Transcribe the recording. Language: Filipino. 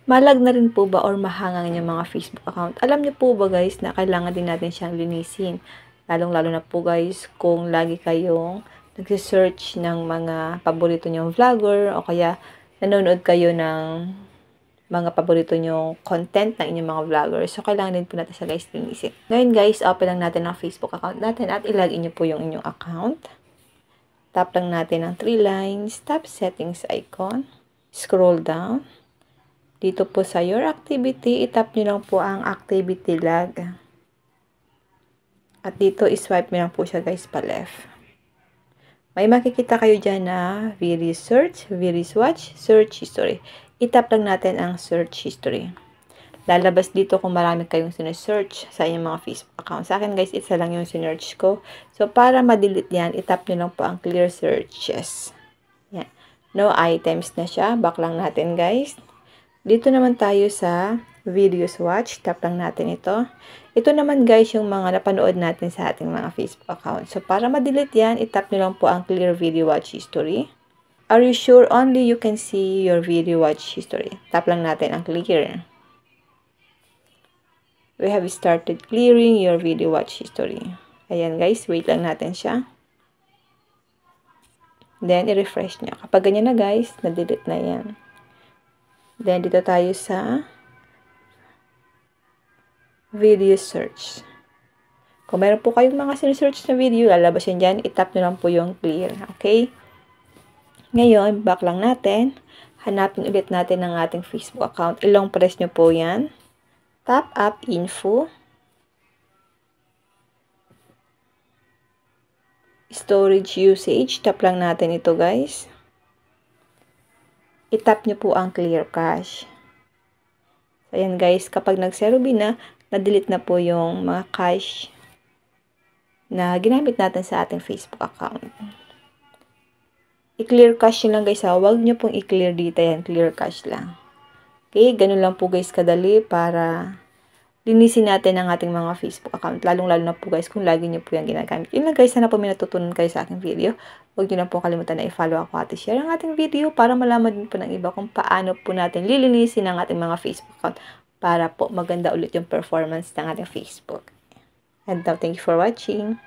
Malag na rin po ba or mahangang yung mga Facebook account? Alam niyo po ba guys na kailangan din natin siyang linisin? Lalong-lalo na po guys kung lagi kayong nagsisearch ng mga paborito niyong vlogger o kaya nanonood kayo ng mga paborito nyong content ng inyong mga vloggers. So, kailangan din po natin siya guys linisin. Ngayon guys, open lang natin ang Facebook account natin at ilagin niyo po yung inyong account. Tap lang natin ang 3 lines, tap settings icon, scroll down. Dito po sa your activity, itap nyo lang po ang activity log. At dito, iswipe nyo lang po siya guys pa left. May makikita kayo dyan na video search, video watch, search history. Itap lang natin ang search history. Lalabas dito kung marami kayong sinesearch sa inyong mga Facebook account. Sa akin guys, isa lang yung sinearch ko. So, para ma-delete yan, itap nyo lang po ang clear searches. Yan. No items na siya. Back lang natin guys. Dito naman tayo sa videos watch. Tap lang natin ito. Ito naman guys yung mga napanood natin sa ating mga Facebook account. So para ma-delete yan, itap nyo lang po ang clear video watch history. Are you sure only you can see your video watch history? Tap lang natin ang clear. We have started clearing your video watch history. Ayan guys, wait lang natin siya. Then i-refresh nyo. Kapag ganyan na guys, na-delete na yan. Then, dito tayo sa video search. Kung meron po kayong mga sinesearch na video, lalabas yun dyan, itap nyo lang po yung clear. Okay? Ngayon, back lang natin. Hanapin ulit natin ang ating Facebook account. Ilong press nyo po yan. Tap up info. Storage usage. Tap lang natin ito guys. Itap nyo po ang clear cache. So, ayan guys, kapag nag-0 na, na-delete na po yung mga cache na ginamit natin sa ating Facebook account. I-clear cache nyo lang guys ha. Huwag nyo pong i-clear dito yan. Clear cache lang. Okay, ganun lang po guys kadali para linisin natin ang ating mga Facebook account. Lalong-lalo na po guys kung lagi nyo po yan ginagamit. Yun lang guys, sana po may natutunan kayo sa aking video. Huwag nyo lang po kalimutan na i-follow ako at i-share ang ating video para malaman din po ng iba kung paano po natin lilinisin ang ating mga Facebook account para po maganda ulit yung performance ng ating Facebook. And now, thank you for watching.